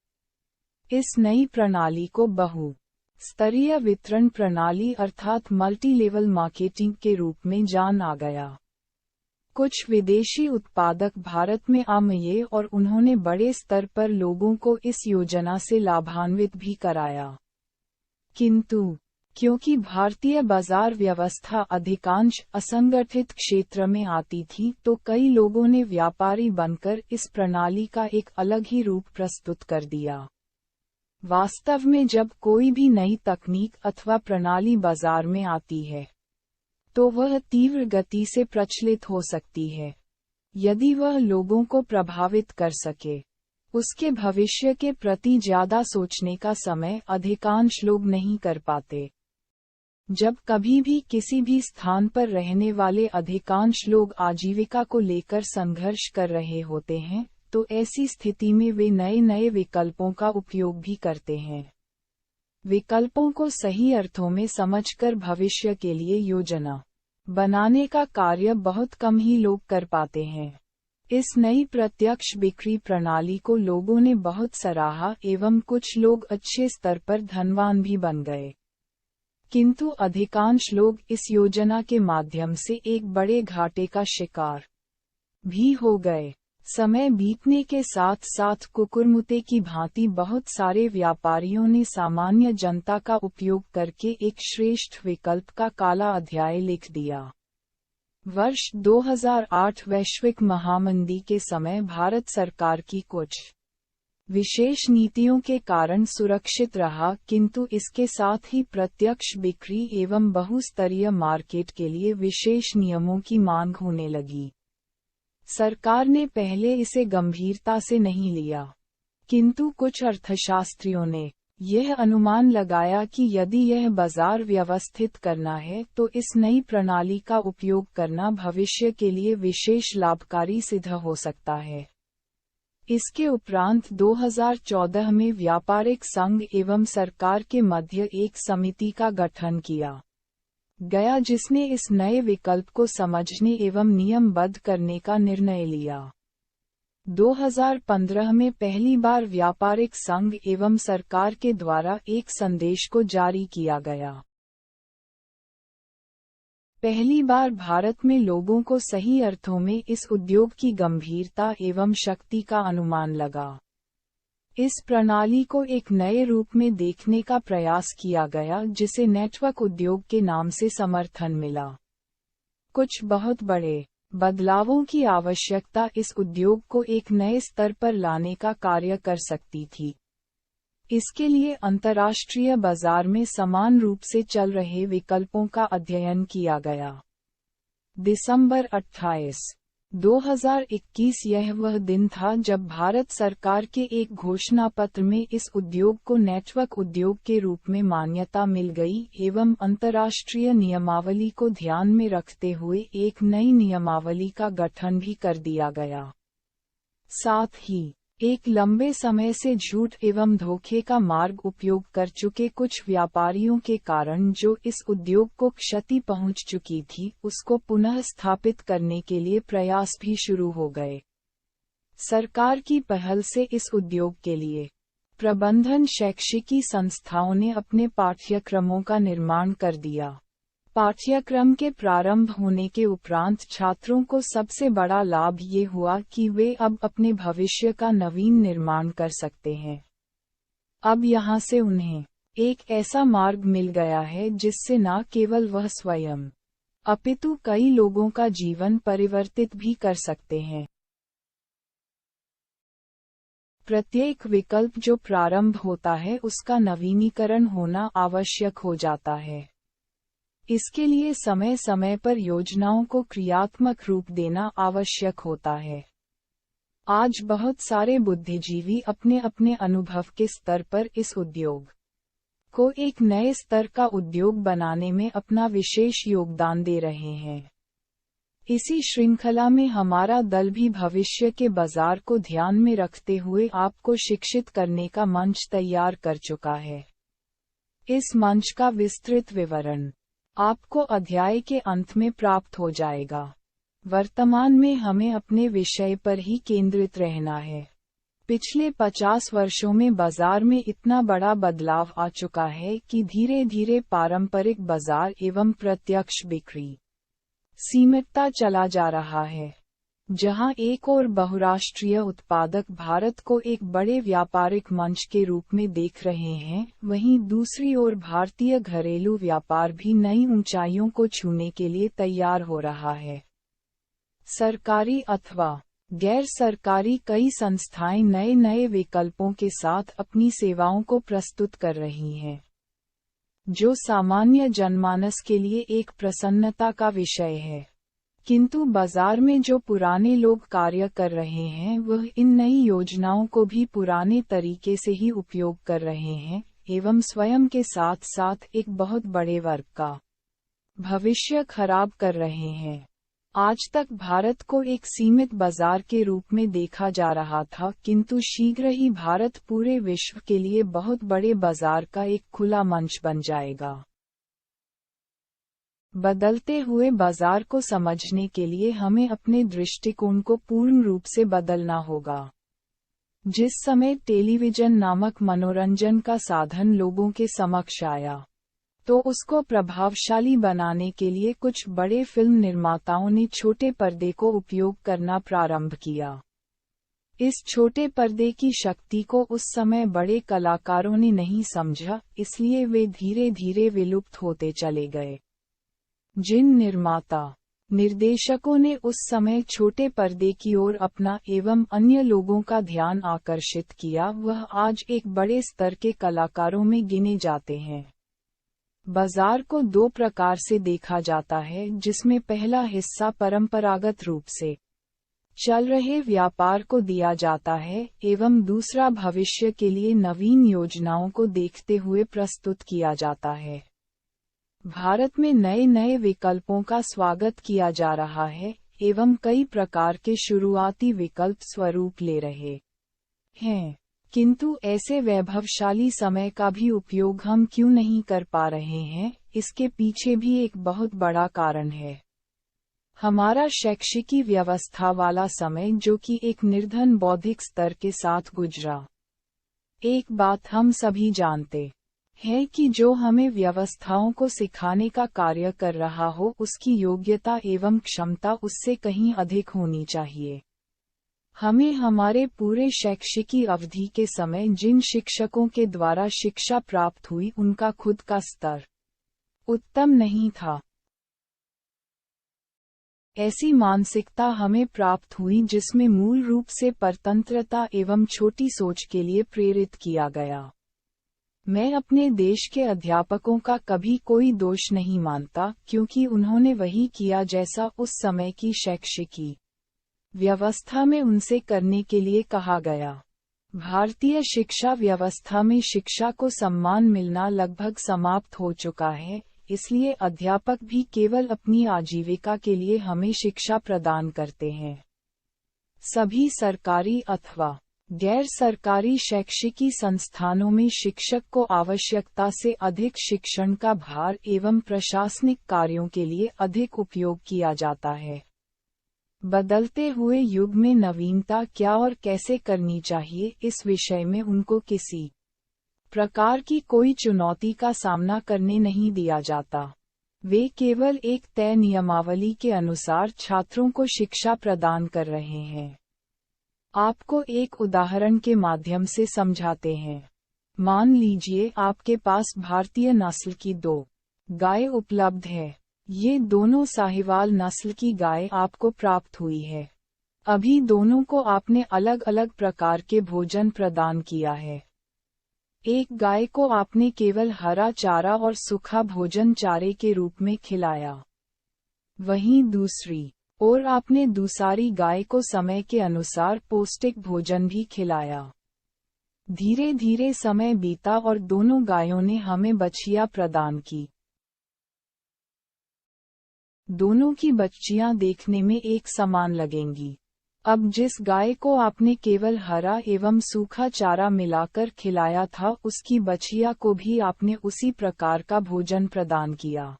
इस नई प्रणाली को बहु स्तरीय वितरण प्रणाली अर्थात मल्टी लेवल मार्केटिंग के रूप में जाना गया। कुछ विदेशी उत्पादक भारत में आए और उन्होंने बड़े स्तर पर लोगों को इस योजना से लाभान्वित भी कराया। किंतु क्योंकि भारतीय बाजार व्यवस्था अधिकांश असंगठित क्षेत्र में आती थी, तो कई लोगों ने व्यापारी बनकर इस प्रणाली का एक अलग ही रूप प्रस्तुत कर दिया। वास्तव में जब कोई भी नई तकनीक अथवा प्रणाली बाजार में आती है, तो वह तीव्र गति से प्रचलित हो सकती है। यदि वह लोगों को प्रभावित कर सके, उसके भविष्य के प्रति ज्यादा सोचने का समय अधिकांश लोग नहीं कर पाते। जब कभी भी किसी भी स्थान पर रहने वाले अधिकांश लोग आजीविका को लेकर संघर्ष कर रहे होते हैं, तो ऐसी स्थिति में वे नए नए विकल्पों का उपयोग भी करते हैं। विकल्पों को सही अर्थों में समझकर भविष्य के लिए योजना बनाने का कार्य बहुत कम ही लोग कर पाते हैं। इस नई प्रत्यक्ष बिक्री प्रणाली को लोगों ने बहुत सराहा एवं कुछ लोग अच्छे स्तर पर धनवान भी बन गए। किंतु अधिकांश लोग इस योजना के माध्यम से एक बड़े घाटे का शिकार भी हो गए। समय बीतने के साथ साथ कुकुरमुत्ते की भांति बहुत सारे व्यापारियों ने सामान्य जनता का उपयोग करके एक श्रेष्ठ विकल्प का काला अध्याय लिख दिया। वर्ष 2008 वैश्विक महामंदी के समय भारत सरकार की कुछ विशेष नीतियों के कारण सुरक्षित रहा, किंतु इसके साथ ही प्रत्यक्ष बिक्री एवं बहुस्तरीय मार्केट के लिए विशेष नियमों की मांग होने लगी। सरकार ने पहले इसे गंभीरता से नहीं लिया, किंतु कुछ अर्थशास्त्रियों ने यह अनुमान लगाया कि यदि यह बाजार व्यवस्थित करना है तो इस नई प्रणाली का उपयोग करना भविष्य के लिए विशेष लाभकारी सिद्ध हो सकता है। इसके उपरांत 2014 में व्यापारिक संघ एवं सरकार के मध्य एक समिति का गठन किया गया जिसने इस नए विकल्प को समझने एवं नियमबद्ध करने का निर्णय लिया। 2015 में पहली बार व्यापारिक संघ एवं सरकार के द्वारा एक संदेश को जारी किया गया। पहली बार भारत में लोगों को सही अर्थों में इस उद्योग की गंभीरता एवं शक्ति का अनुमान लगा। इस प्रणाली को एक नए रूप में देखने का प्रयास किया गया जिसे नेटवर्क उद्योग के नाम से समर्थन मिला। कुछ बहुत बड़े बदलावों की आवश्यकता इस उद्योग को एक नए स्तर पर लाने का कार्य कर सकती थी। इसके लिए अंतर्राष्ट्रीय बाजार में समान रूप से चल रहे विकल्पों का अध्ययन किया गया। दिसंबर 28, 2021 यह वह दिन था जब भारत सरकार के एक घोषणा पत्र में इस उद्योग को नेटवर्क उद्योग के रूप में मान्यता मिल गई एवं अंतर्राष्ट्रीय नियमावली को ध्यान में रखते हुए एक नई नियमावली का गठन भी कर दिया गया। साथ ही एक लंबे समय से झूठ एवं धोखे का मार्ग उपयोग कर चुके कुछ व्यापारियों के कारण जो इस उद्योग को क्षति पहुंच चुकी थी उसको पुनः स्थापित करने के लिए प्रयास भी शुरू हो गए। सरकार की पहल से इस उद्योग के लिए प्रबंधन शैक्षिकी संस्थाओं ने अपने पाठ्यक्रमों का निर्माण कर दिया। पाठ्यक्रम के प्रारंभ होने के उपरांत छात्रों को सबसे बड़ा लाभ ये हुआ कि वे अब अपने भविष्य का नवीन निर्माण कर सकते हैं। अब यहाँ से उन्हें एक ऐसा मार्ग मिल गया है जिससे न केवल वह स्वयं अपितु कई लोगों का जीवन परिवर्तित भी कर सकते हैं। प्रत्येक विकल्प जो प्रारंभ होता है उसका नवीनीकरण होना आवश्यक हो जाता है। इसके लिए समय समय पर योजनाओं को क्रियात्मक रूप देना आवश्यक होता है। आज बहुत सारे बुद्धिजीवी अपने अपने अनुभव के स्तर पर इस उद्योग को एक नए स्तर का उद्योग बनाने में अपना विशेष योगदान दे रहे हैं। इसी श्रृंखला में हमारा दल भी भविष्य के बाजार को ध्यान में रखते हुए आपको शिक्षित करने का मंच तैयार कर चुका है। इस मंच का विस्तृत विवरण आपको अध्याय के अंत में प्राप्त हो जाएगा। वर्तमान में हमें अपने विषय पर ही केंद्रित रहना है। पिछले 50 वर्षों में बाजार में इतना बड़ा बदलाव आ चुका है कि धीरे धीरे पारंपरिक बाजार एवं प्रत्यक्ष बिक्री सीमितता चला जा रहा है। जहां एक और बहुराष्ट्रीय उत्पादक भारत को एक बड़े व्यापारिक मंच के रूप में देख रहे हैं, वहीं दूसरी ओर भारतीय घरेलू व्यापार भी नई ऊंचाइयों को छूने के लिए तैयार हो रहा है। सरकारी अथवा गैर सरकारी कई संस्थाएं नए नए विकल्पों के साथ अपनी सेवाओं को प्रस्तुत कर रही हैं, जो सामान्य जनमानस के लिए एक प्रसन्नता का विषय है। किंतु बाजार में जो पुराने लोग कार्य कर रहे हैं वह इन नई योजनाओं को भी पुराने तरीके से ही उपयोग कर रहे हैं एवं स्वयं के साथ साथ एक बहुत बड़े वर्ग का भविष्य खराब कर रहे हैं। आज तक भारत को एक सीमित बाजार के रूप में देखा जा रहा था, किंतु शीघ्र ही भारत पूरे विश्व के लिए बहुत बड़े बाजार का एक खुला मंच बन जाएगा। बदलते हुए बाजार को समझने के लिए हमें अपने दृष्टिकोण को पूर्ण रूप से बदलना होगा। जिस समय टेलीविजन नामक मनोरंजन का साधन लोगों के समक्ष आया, तो उसको प्रभावशाली बनाने के लिए कुछ बड़े फिल्म निर्माताओं ने छोटे पर्दे को उपयोग करना प्रारंभ किया। इस छोटे पर्दे की शक्ति को उस समय बड़े कलाकारों ने नहीं समझा, इसलिए वे धीरे धीरे विलुप्त होते चले गए। जिन निर्माता निर्देशकों ने उस समय छोटे पर्दे की ओर अपना एवं अन्य लोगों का ध्यान आकर्षित किया, वह आज एक बड़े स्तर के कलाकारों में गिने जाते हैं। बाजार को दो प्रकार से देखा जाता है, जिसमें पहला हिस्सा परंपरागत रूप से चल रहे व्यापार को दिया जाता है एवं दूसरा भविष्य के लिए नवीन योजनाओं को देखते हुए प्रस्तुत किया जाता है। भारत में नए नए विकल्पों का स्वागत किया जा रहा है एवं कई प्रकार के शुरुआती विकल्प स्वरूप ले रहे हैं, किंतु ऐसे वैभवशाली समय का भी उपयोग हम क्यों नहीं कर पा रहे हैं, इसके पीछे भी एक बहुत बड़ा कारण है। हमारा शैक्षिकी व्यवस्था वाला समय जो कि एक निर्धन बौद्धिक स्तर के साथ गुजरा। एक बात हम सभी जानते हैं कि जो हमें व्यवस्थाओं को सिखाने का कार्य कर रहा हो उसकी योग्यता एवं क्षमता उससे कहीं अधिक होनी चाहिए। हमें हमारे पूरे शैक्षिकी अवधि के समय जिन शिक्षकों के द्वारा शिक्षा प्राप्त हुई उनका खुद का स्तर उत्तम नहीं था। ऐसी मानसिकता हमें प्राप्त हुई जिसमें मूल रूप से परतंत्रता एवं छोटी सोच के लिए प्रेरित किया गया। मैं अपने देश के अध्यापकों का कभी कोई दोष नहीं मानता क्योंकि उन्होंने वही किया जैसा उस समय की शैक्षिकी व्यवस्था में उनसे करने के लिए कहा गया। भारतीय शिक्षा व्यवस्था में शिक्षा को सम्मान मिलना लगभग समाप्त हो चुका है, इसलिए अध्यापक भी केवल अपनी आजीविका के लिए हमें शिक्षा प्रदान करते हैं। सभी सरकारी अथवा गैर सरकारी शैक्षिकी संस्थानों में शिक्षक को आवश्यकता से अधिक शिक्षण का भार एवं प्रशासनिक कार्यों के लिए अधिक उपयोग किया जाता है। बदलते हुए युग में नवीनता क्या और कैसे करनी चाहिए, इस विषय में उनको किसी प्रकार की कोई चुनौती का सामना करने नहीं दिया जाता। वे केवल एक तय नियमावली के अनुसार छात्रों को शिक्षा प्रदान कर रहे हैं। आपको एक उदाहरण के माध्यम से समझाते हैं। मान लीजिए आपके पास भारतीय नस्ल की 2 गाय उपलब्ध है। ये दोनों साहिवाल नस्ल की गाय आपको प्राप्त हुई है। अभी दोनों को आपने अलग अलग प्रकार के भोजन प्रदान किया है। एक गाय को आपने केवल हरा चारा और सूखा भोजन चारे के रूप में खिलाया। वहीं दूसरी और आपने दूसरी गाय को समय के अनुसार पौष्टिक भोजन भी खिलाया। धीरे धीरे समय बीता और दोनों गायों ने हमें बछिया प्रदान की। दोनों की बच्चियां देखने में एक समान लगेंगी। अब जिस गाय को आपने केवल हरा एवं सूखा चारा मिलाकर खिलाया था उसकी बछिया को भी आपने उसी प्रकार का भोजन प्रदान किया,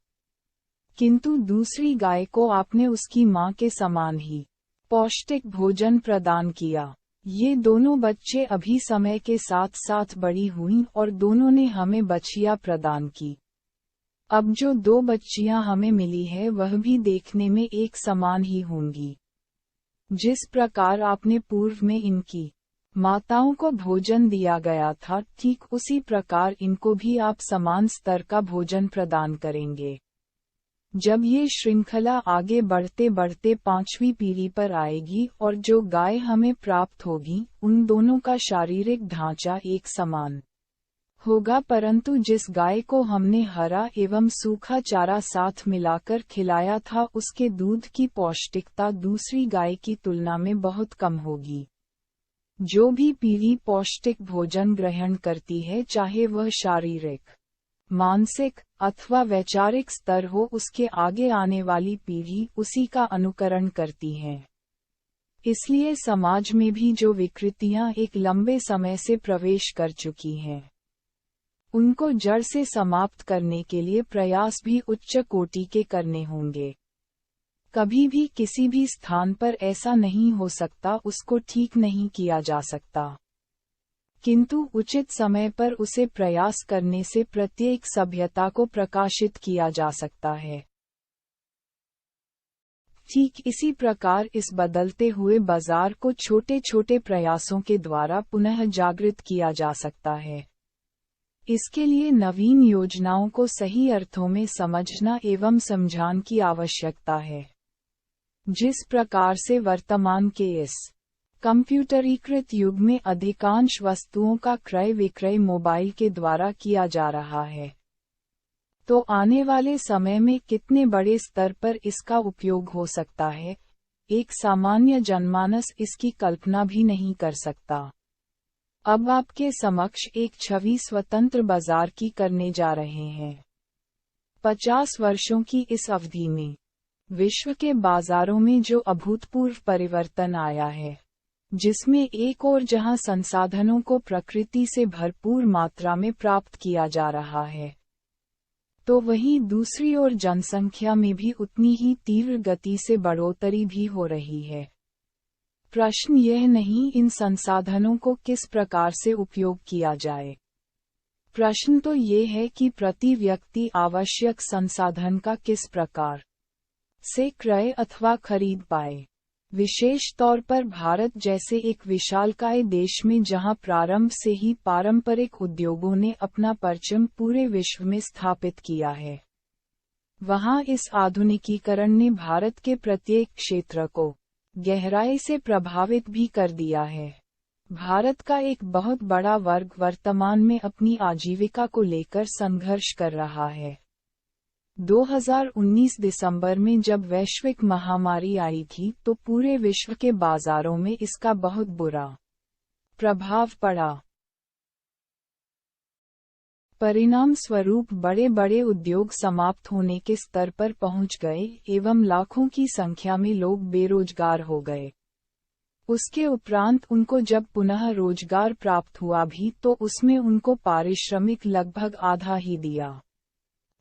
किंतु दूसरी गाय को आपने उसकी मां के समान ही पौष्टिक भोजन प्रदान किया। ये दोनों बच्चे अभी समय के साथ साथ बड़ी हुईं और दोनों ने हमें बछिया प्रदान की। अब जो 2 बच्चियां हमें मिली है वह भी देखने में एक समान ही होंगी। जिस प्रकार आपने पूर्व में इनकी माताओं को भोजन दिया गया था, ठीक उसी प्रकार इनको भी आप समान स्तर का भोजन प्रदान करेंगे। जब ये श्रृंखला आगे बढ़ते बढ़ते 5वीं पीढ़ी पर आएगी और जो गाय हमें प्राप्त होगी उन दोनों का शारीरिक ढांचा एक समान होगा, परंतु जिस गाय को हमने हरा एवं सूखा चारा साथ मिलाकर खिलाया था उसके दूध की पौष्टिकता दूसरी गाय की तुलना में बहुत कम होगी। जो भी पीढ़ी पौष्टिक भोजन ग्रहण करती है, चाहे वह शारीरिक, मानसिक अथवा वैचारिक स्तर हो, उसके आगे आने वाली पीढ़ी उसी का अनुकरण करती है। इसलिए समाज में भी जो विकृतियां एक लंबे समय से प्रवेश कर चुकी हैं, उनको जड़ से समाप्त करने के लिए प्रयास भी उच्च कोटि के करने होंगे। कभी भी किसी भी स्थान पर ऐसा नहीं हो सकता, उसको ठीक नहीं किया जा सकता, किंतु उचित समय पर उसे प्रयास करने से प्रत्येक सभ्यता को प्रकाशित किया जा सकता है। ठीक इसी प्रकार इस बदलते हुए बाजार को छोटे छोटे प्रयासों के द्वारा पुनः जागृत किया जा सकता है। इसके लिए नवीन योजनाओं को सही अर्थों में समझना एवं समझाने की आवश्यकता है। जिस प्रकार से वर्तमान के इस कंप्यूटरीकृत युग में अधिकांश वस्तुओं का क्रय विक्रय मोबाइल के द्वारा किया जा रहा है, तो आने वाले समय में कितने बड़े स्तर पर इसका उपयोग हो सकता है, एक सामान्य जनमानस इसकी कल्पना भी नहीं कर सकता। अब आपके समक्ष एक छवि स्वतंत्र बाजार की करने जा रहे हैं। 50 वर्षों की इस अवधि में विश्व के बाजारों में जो अभूतपूर्व परिवर्तन आया है, जिसमें एक ओर जहां संसाधनों को प्रकृति से भरपूर मात्रा में प्राप्त किया जा रहा है, तो वहीं दूसरी ओर जनसंख्या में भी उतनी ही तीव्र गति से बढ़ोतरी भी हो रही है। प्रश्न यह नहीं इन संसाधनों को किस प्रकार से उपयोग किया जाए। प्रश्न तो ये है कि प्रति व्यक्ति आवश्यक संसाधन का किस प्रकार से क्रय अथवा खरीद पाए। विशेष तौर पर भारत जैसे एक विशालकाय देश में जहां प्रारंभ से ही पारंपरिक उद्योगों ने अपना परचम पूरे विश्व में स्थापित किया है, वहां इस आधुनिकीकरण ने भारत के प्रत्येक क्षेत्र को गहराई से प्रभावित भी कर दिया है। भारत का एक बहुत बड़ा वर्ग वर्तमान में अपनी आजीविका को लेकर संघर्ष कर रहा है। 2019 दिसंबर में जब वैश्विक महामारी आई थी तो पूरे विश्व के बाजारों में इसका बहुत बुरा प्रभाव पड़ा। परिणाम स्वरूप बड़े बड़े उद्योग समाप्त होने के स्तर पर पहुंच गए एवं लाखों की संख्या में लोग बेरोजगार हो गए। उसके उपरांत उनको जब पुनः रोजगार प्राप्त हुआ भी तो उसमें उनको पारिश्रमिक लगभग आधा ही दिया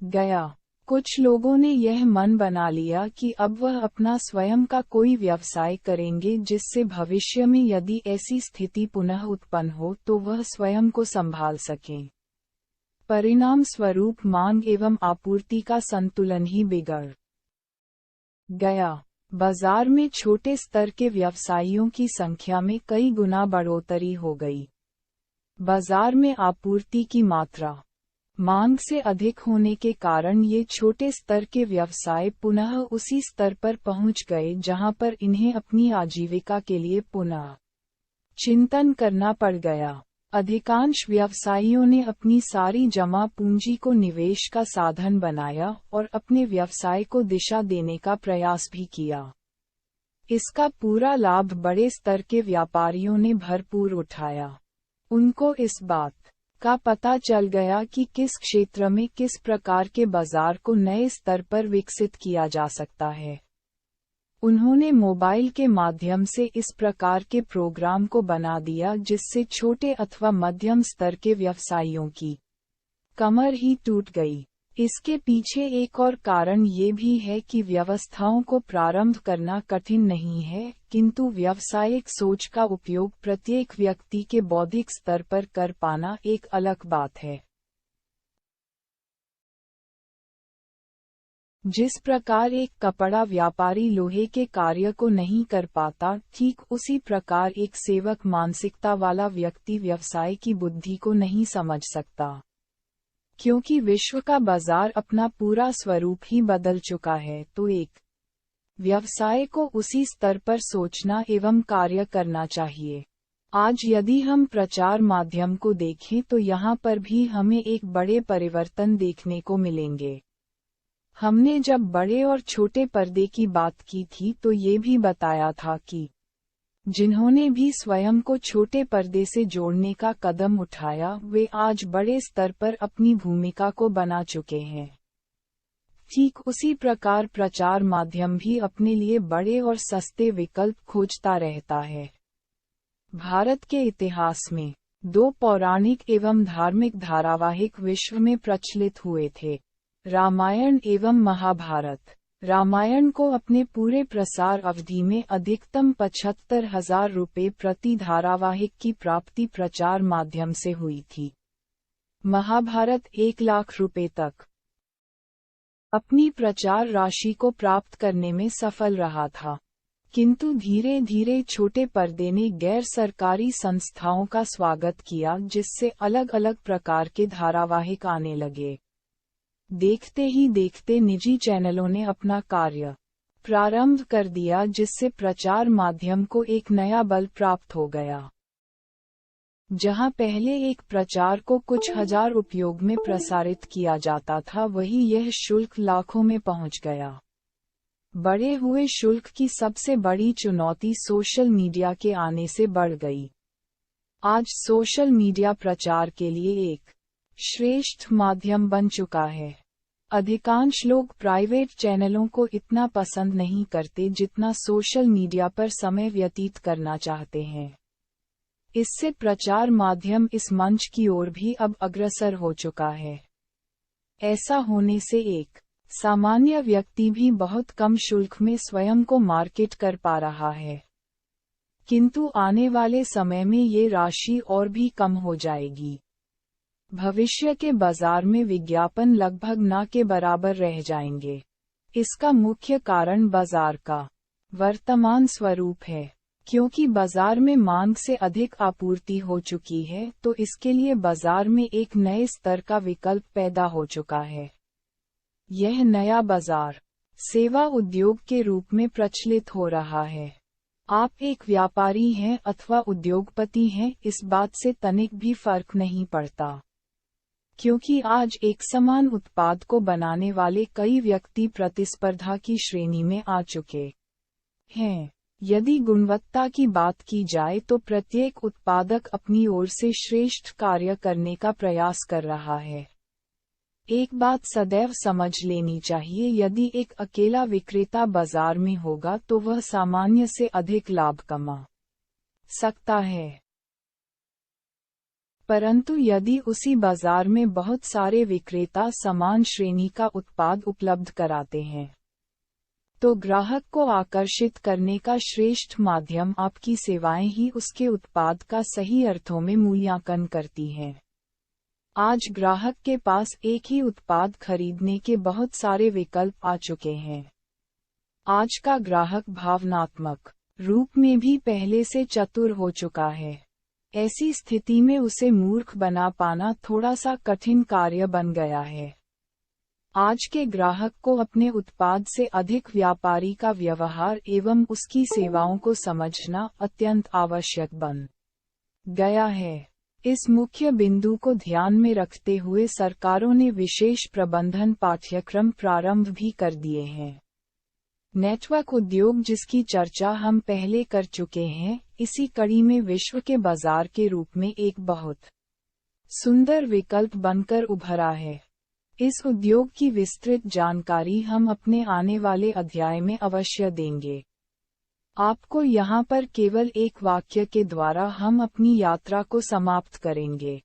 गया। कुछ लोगों ने यह मन बना लिया कि अब वह अपना स्वयं का कोई व्यवसाय करेंगे जिससे भविष्य में यदि ऐसी स्थिति पुनः उत्पन्न हो तो वह स्वयं को संभाल सकें। परिणाम स्वरूप मांग एवं आपूर्ति का संतुलन ही बिगड़ गया। बाजार में छोटे स्तर के व्यवसायियों की संख्या में कई गुना बढ़ोतरी हो गई। बाजार में आपूर्ति की मात्रा मांग से अधिक होने के कारण ये छोटे स्तर के व्यवसाय पुनः उसी स्तर पर पहुंच गए जहां पर इन्हें अपनी आजीविका के लिए पुनः चिंतन करना पड़ गया। अधिकांश व्यवसायियों ने अपनी सारी जमा पूंजी को निवेश का साधन बनाया और अपने व्यवसाय को दिशा देने का प्रयास भी किया। इसका पूरा लाभ बड़े स्तर के व्यापारियों ने भरपूर उठाया। उनको इस बात का पता चल गया कि किस क्षेत्र में किस प्रकार के बाजार को नए स्तर पर विकसित किया जा सकता है। उन्होंने मोबाइल के माध्यम से इस प्रकार के प्रोग्राम को बना दिया जिससे छोटे अथवा मध्यम स्तर के व्यवसायियों की कमर ही टूट गई। इसके पीछे एक और कारण ये भी है कि व्यवस्थाओं को प्रारंभ करना कठिन नहीं है, किंतु व्यावसायिक सोच का उपयोग प्रत्येक व्यक्ति के बौद्धिक स्तर पर कर पाना एक अलग बात है। जिस प्रकार एक कपड़ा व्यापारी लोहे के कार्य को नहीं कर पाता, ठीक उसी प्रकार एक सेवक मानसिकता वाला व्यक्ति व्यवसाय की बुद्धि को नहीं समझ सकता। क्योंकि विश्व का बाजार अपना पूरा स्वरूप ही बदल चुका है, तो एक व्यवसाय को उसी स्तर पर सोचना एवं कार्य करना चाहिए। आज यदि हम प्रचार माध्यम को देखें तो यहाँ पर भी हमें एक बड़े परिवर्तन देखने को मिलेंगे। हमने जब बड़े और छोटे पर्दे की बात की थी तो ये भी बताया था कि जिन्होंने भी स्वयं को छोटे पर्दे से जोड़ने का कदम उठाया वे आज बड़े स्तर पर अपनी भूमिका को बना चुके हैं। ठीक उसी प्रकार प्रचार माध्यम भी अपने लिए बड़े और सस्ते विकल्प खोजता रहता है। भारत के इतिहास में दो पौराणिक एवं धार्मिक धारावाहिक विश्व में प्रचलित हुए थे, रामायण एवं महाभारत। रामायण को अपने पूरे प्रसार अवधि में अधिकतम 75,000 रुपये प्रति धारावाहिक की प्राप्ति प्रचार माध्यम से हुई थी। महाभारत 1 लाख रुपये तक अपनी प्रचार राशि को प्राप्त करने में सफल रहा था, किंतु धीरे धीरे छोटे पर्दे ने गैर सरकारी संस्थाओं का स्वागत किया जिससे अलग अलग प्रकार के धारावाहिक आने लगे। देखते ही देखते निजी चैनलों ने अपना कार्य प्रारंभ कर दिया जिससे प्रचार माध्यम को एक नया बल प्राप्त हो गया। जहां पहले एक प्रचार को कुछ हजार उपयोग में प्रसारित किया जाता था, वही यह शुल्क लाखों में पहुंच गया। बढ़े हुए शुल्क की सबसे बड़ी चुनौती सोशल मीडिया के आने से बढ़ गई। आज सोशल मीडिया प्रचार के लिए एक श्रेष्ठ माध्यम बन चुका है। अधिकांश लोग प्राइवेट चैनलों को इतना पसंद नहीं करते जितना सोशल मीडिया पर समय व्यतीत करना चाहते हैं। इससे प्रचार माध्यम इस मंच की ओर भी अब अग्रसर हो चुका है। ऐसा होने से एक सामान्य व्यक्ति भी बहुत कम शुल्क में स्वयं को मार्केट कर पा रहा है, किंतु आने वाले समय में ये राशि और भी कम हो जाएगी। भविष्य के बाजार में विज्ञापन लगभग न के बराबर रह जाएंगे। इसका मुख्य कारण बाजार का वर्तमान स्वरूप है। क्योंकि बाजार में मांग से अधिक आपूर्ति हो चुकी है, तो इसके लिए बाजार में एक नए स्तर का विकल्प पैदा हो चुका है। यह नया बाजार सेवा उद्योग के रूप में प्रचलित हो रहा है। आप एक व्यापारी हैं अथवा उद्योगपति हैं, इस बात से तनिक भी फर्क नहीं पड़ता, क्योंकि आज एक समान उत्पाद को बनाने वाले कई व्यक्ति प्रतिस्पर्धा की श्रेणी में आ चुके हैं। यदि गुणवत्ता की बात की जाए तो प्रत्येक उत्पादक अपनी ओर से श्रेष्ठ कार्य करने का प्रयास कर रहा है। एक बात सदैव समझ लेनी चाहिए, यदि एक अकेला विक्रेता बाजार में होगा तो वह सामान्य से अधिक लाभ कमा सकता है। परंतु यदि उसी बाजार में बहुत सारे विक्रेता समान श्रेणी का उत्पाद उपलब्ध कराते हैं, तो ग्राहक को आकर्षित करने का श्रेष्ठ माध्यम आपकी सेवाएं ही उसके उत्पाद का सही अर्थों में मूल्यांकन करती हैं। आज ग्राहक के पास एक ही उत्पाद खरीदने के बहुत सारे विकल्प आ चुके हैं। आज का ग्राहक भावनात्मक रूप में भी पहले से चतुर हो चुका है। ऐसी स्थिति में उसे मूर्ख बना पाना थोड़ा सा कठिन कार्य बन गया है। आज के ग्राहक को अपने उत्पाद से अधिक व्यापारी का व्यवहार एवं उसकी सेवाओं को समझना अत्यंत आवश्यक बन गया है। इस मुख्य बिंदु को ध्यान में रखते हुए सरकारों ने विशेष प्रबंधन पाठ्यक्रम प्रारंभ भी कर दिए हैं। नेटवर्क उद्योग, जिसकी चर्चा हम पहले कर चुके हैं, इसी कड़ी में विश्व के बाजार के रूप में एक बहुत सुंदर विकल्प बनकर उभरा है। इस उद्योग की विस्तृत जानकारी हम अपने आने वाले अध्याय में अवश्य देंगे। आपको यहाँ पर केवल एक वाक्य के द्वारा हम अपनी यात्रा को समाप्त करेंगे।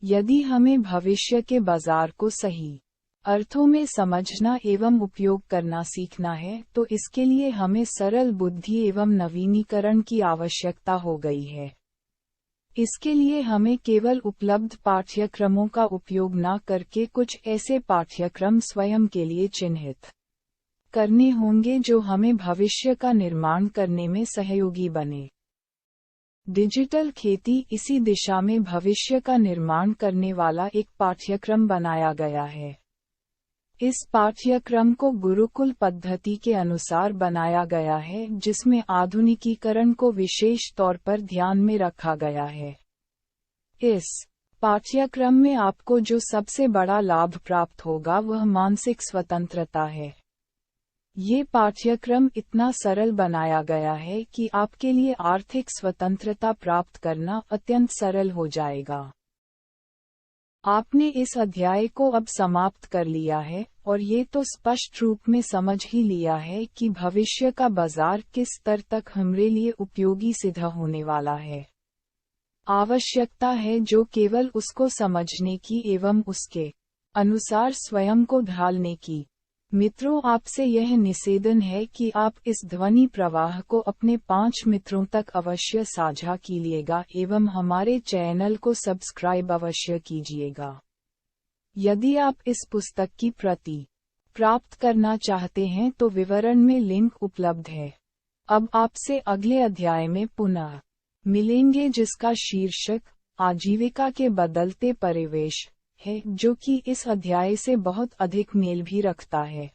यदि हमें भविष्य के बाजार को सही अर्थों में समझना एवं उपयोग करना सीखना है, तो इसके लिए हमें सरल बुद्धि एवं नवीनीकरण की आवश्यकता हो गई है। इसके लिए हमें केवल उपलब्ध पाठ्यक्रमों का उपयोग न करके कुछ ऐसे पाठ्यक्रम स्वयं के लिए चिन्हित करने होंगे जो हमें भविष्य का निर्माण करने में सहयोगी बने। डिजिटल खेती इसी दिशा में भविष्य का निर्माण करने वाला एक पाठ्यक्रम बनाया गया है। इस पाठ्यक्रम को गुरुकुल पद्धति के अनुसार बनाया गया है, जिसमें आधुनिकीकरण को विशेष तौर पर ध्यान में रखा गया है। इस पाठ्यक्रम में आपको जो सबसे बड़ा लाभ प्राप्त होगा वह मानसिक स्वतंत्रता है। ये पाठ्यक्रम इतना सरल बनाया गया है कि आपके लिए आर्थिक स्वतंत्रता प्राप्त करना अत्यंत सरल हो जाएगा। आपने इस अध्याय को अब समाप्त कर लिया है और ये तो स्पष्ट रूप में समझ ही लिया है कि भविष्य का बाजार किस स्तर तक हमारे लिए उपयोगी सिद्ध होने वाला है। आवश्यकता है जो केवल उसको समझने की एवं उसके अनुसार स्वयं को ढालने की। मित्रों, आपसे यह निवेदन है कि आप इस ध्वनि प्रवाह को अपने 5 मित्रों तक अवश्य साझा कीजिएगा एवं हमारे चैनल को सब्सक्राइब अवश्य कीजिएगा। यदि आप इस पुस्तक की प्रति प्राप्त करना चाहते हैं तो विवरण में लिंक उपलब्ध है। अब आपसे अगले अध्याय में पुनः मिलेंगे, जिसका शीर्षक आजीविका के बदलते परिवेश है, जो कि इस अध्याय से बहुत अधिक मेल भी रखता है।